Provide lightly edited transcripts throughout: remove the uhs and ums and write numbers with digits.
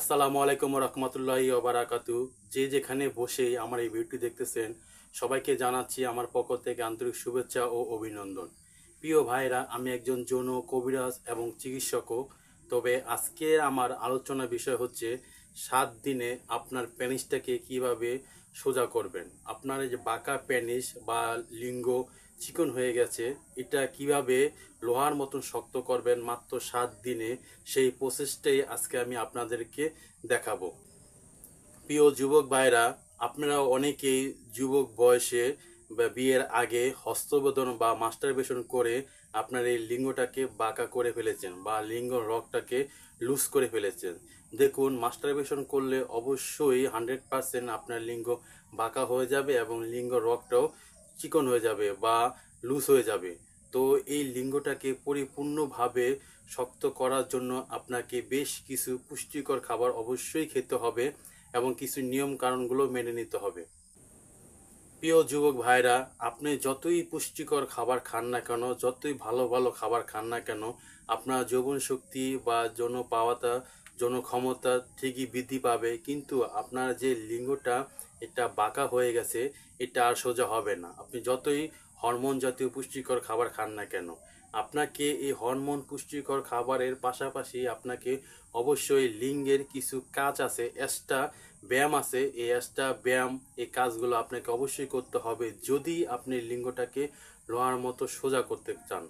আসসালামু আলাইকুম রহমতুল্লাহি ওবারাকাতু। যে যেখানে বসে আমার এই ভিডিওটি দেখতেছেন সবাইকে জানাচ্ছি আমার পক্ষ থেকে আন্তরিক শুভেচ্ছা ও অভিনন্দন। প্রিয় ভাইরা, আমি একজন যৌন কবিরাজ এবং চিকিৎসকও। তবে আজকে আমার আলোচনা বিষয় হচ্ছে 7 দিনে আপনার পেনিসটাকে কিভাবে সোজা করবেন। আপনার এই যে বাঁকা পেনিস বা লিঙ্গ চিকন হয়ে গেছে, এটা কিভাবে লোহার মতন শক্ত করবেন মাত্র 7 দিনে, সেই প্রসেসটাই আজকে আমি আপনাদেরকে দেখাবো। প্রিয় যুবক ভাইরা, আপনারা অনেকেই যুবক বয়সে বা বিয়ের আগে হস্তবেদন বা মাস্টারবেশন করে আপনার এই লিঙ্গটাকে বাঁকা করে ফেলেছেন বা লিঙ্গ রগটাকে লুজ করে ফেলেছেন। দেখুন, মাস্টারবেশন করলে অবশ্যই 100% আপনার লিঙ্গ বাঁকা হয়ে যাবে এবং লিঙ্গ রগটাও চিকন হয়ে যাবে বা লুজ হয়ে যাবে। তো এই লিঙ্গটাকে পরিপূর্ণভাবে শক্ত করার জন্য আপনাকে বেশ কিছু পুষ্টিকর খাবার অবশ্যই খেতে হবে এবং কিছু নিয়ম কানুনগুলো মেনে নিতে হবে। প্রিয় যুবক ভাইরা, আপনি যতই পুষ্টিকর খাবার খান না কেন, যতই ভালো ভালো খাবার খান না কেন, আপনার যৌবন শক্তি বা যৌন পাওয়াটা, যৌন ক্ষমতা ঠিকই বৃদ্ধি পাবে, কিন্তু আপনার যে লিঙ্গটা এটা বাঁকা হয়ে গেছে, এটা আর সোজা হবে না। আপনি যতই হরমোন জাতীয় পুষ্টিকর খাবার খান না কেন, আপনাকে এই হরমোন পুষ্টিকর খাবারের পাশাপাশি আপনাকে অবশ্যই লিঙ্গের কিছু কাজ আছে, এক্সট্রা ব্যায়াম আছে। এই এক্সট্রা ব্যায়াম, এই কাজগুলো আপনাকে অবশ্যই করতে হবে যদি আপনি লিঙ্গটাকে লোহার মতো সোজা করতে চান।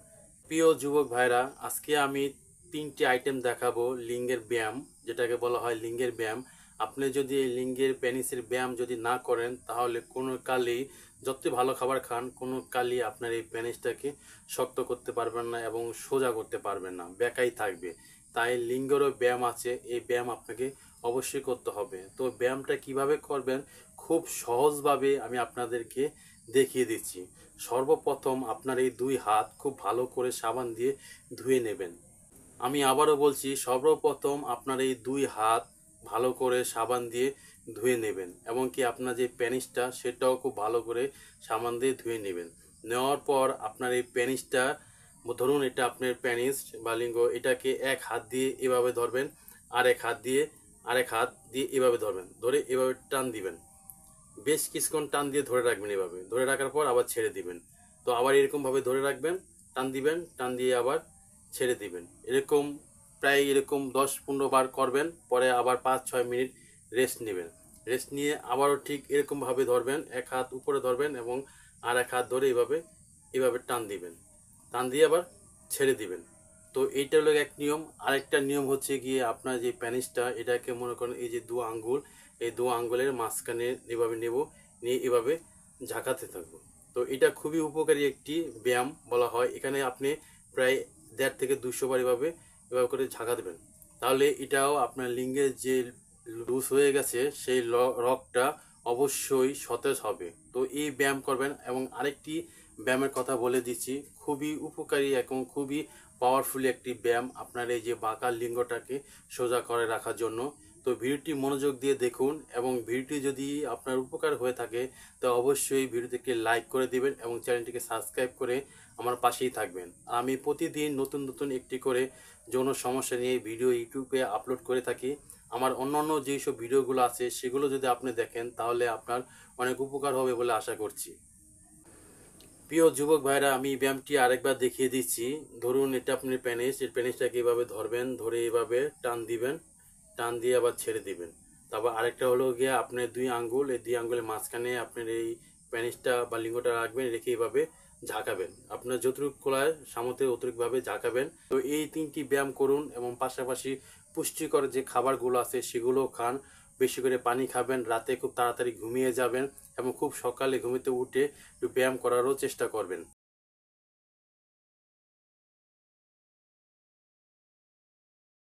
প্রিয় যুবক ভাইরা, আজকে আমি 3টি আইটেম দেখাবো লিঙ্গের ব্যায়াম, যেটাকে বলা হয় লিঙ্গের ব্যায়াম। আপনি যদি এই লিঙ্গের পেনিসের ব্যায়াম যদি না করেন, তাহলে কোনো কালেই যতই ভালো খাবার খান, কোনো কালই আপনার এই পেনিসটাকে শক্ত করতে পারবেন না এবং সোজা করতে পারবেন না, বেঁকাই থাকবে। তাই লিঙ্গেরও ব্যায়াম আছে, এই ব্যায়াম আপনাকে অবশ্যই করতে হবে। তো ব্যায়ামটা কিভাবে করবেন খুব সহজভাবে আমি আপনাদেরকে দেখিয়ে দিচ্ছি। সর্বপ্রথম আপনার এই 2 হাত খুব ভালো করে সাবান দিয়ে ধুয়ে নেবেন। আমি আবারও বলছি, সর্বপ্রথম আপনার এই 2 হাত ভালো করে সাবান দিয়ে ধুয়ে নেবেন এবং কি আপনার যে পেনিসটা সেটাও খুব ভালো করে সাবান দিয়ে ধুয়ে নেবেন। নেওয়ার পর আপনার এই পেনিসটা, ধরুন এটা আপনার পেনিস বা লিঙ্গ, এটাকে এক হাত দিয়ে এভাবে ধরবেন, আরেক হাত দিয়ে এভাবে ধরবেন, ধরে এভাবে টান দিবেন। বেশ কিছুক্ষণ টান দিয়ে ধরে রাখবেন, এভাবে ধরে রাখার পর আবার ছেড়ে দিবেন। তো আবার এরকমভাবে ধরে রাখবেন, টান দিবেন, টান দিয়ে আবার ছেড়ে দিবেন। এরকম প্রায় এরকম 10-15 বার করবেন, পরে আবার 5-6 মিনিট রেস্ট নেবেন। রেস্ট নিয়ে আবারও ঠিক এরকমভাবে ধরবেন, এক হাত উপরে ধরবেন এবং আর এক হাত ধরে এভাবে এভাবে টান দিবেন, টান দিয়ে আবার ছেড়ে দিবেন। তো এইটা হলো এক নিয়ম। আরেকটা নিয়ম হচ্ছে গিয়ে আপনার যে প্যানিসটা, এটাকে মনে করেন এই যে 2 আঙ্গুল, এই 2 আঙ্গুলের মাঝখানে এভাবে নেব, নিয়ে এভাবে ঝাঁকাতে থাকবো। তো এটা খুবই উপকারী একটি ব্যায়াম বলা হয়। এখানে আপনি প্রায় 1.5 থেকে 200 বার এভাবে এভাবে করে ঝাঁকা দেবেন। তাহলে এটাও আপনার লিঙ্গের যে লুজ হয়ে গেছে সেই রগটা অবশ্যই সতেজ হবে। তো এই ব্যায়াম করবেন। এবং আরেকটি ব্যায়ামের কথা বলে দিচ্ছি, খুবই উপকারী এবং খুবই পাওয়ারফুল একটি ব্যায়াম আপনার এই যে বাঁকা লিঙ্গটাকে সোজা করে রাখার জন্য। তো ভিডিওটি মনোযোগ দিয়ে দেখুন এবং ভিডিওটি যদি আপনার উপকার হয়ে থাকে তো অবশ্যই ভিডিওটিকে লাইক করে দিবেন এবং চ্যানেলটিকে সাবস্ক্রাইব করে আমার পাশেই থাকবেন। আর আমি প্রতিদিন নতুন নতুন একটি করে যৌন সমস্যা নিয়ে ভিডিও ইউটিউবে আপলোড করে থাকি। আমার অন্যান্য যেসব ভিডিওগুলো আছে সেগুলো যদি আপনি দেখেন তাহলে আপনার অনেক উপকার হবে বলে আশা করছি। প্রিয় যুবক ভাইরা, আমি ব্যায়ামটি আরেকবার দেখিয়ে দিচ্ছি। ধরুন এটা আপনার পেনিস, এই পেনিসটাকে এভাবে ধরবেন, ধরে এভাবে টান দিবেন, টান দিয়ে আবার ছেড়ে দিবেন। তারপর আরেকটা হলো গিয়ে আপনার 2 আঙ্গুল, এই 2 আঙ্গুলের মাঝখানে আপনার এই পেনিসটা বা লিঙ্গটা রাখবেন, রেখে এভাবে ঝাঁকাবেন। আপনার যতটুকু খোলায় সামর্থ্যে অতটুকুভাবে ঝাঁকাবেন। তো এই 3টি ব্যায়াম করুন এবং পাশাপাশি পুষ্টিকর যে খাবারগুলো আছে সেগুলোও খান। বেশি করে পানি খাবেন, রাতে খুব তাড়াতাড়ি ঘুমিয়ে যাবেন এবং খুব সকালে ঘুমিতে উঠে একটু ব্যায়াম করারও চেষ্টা করবেন।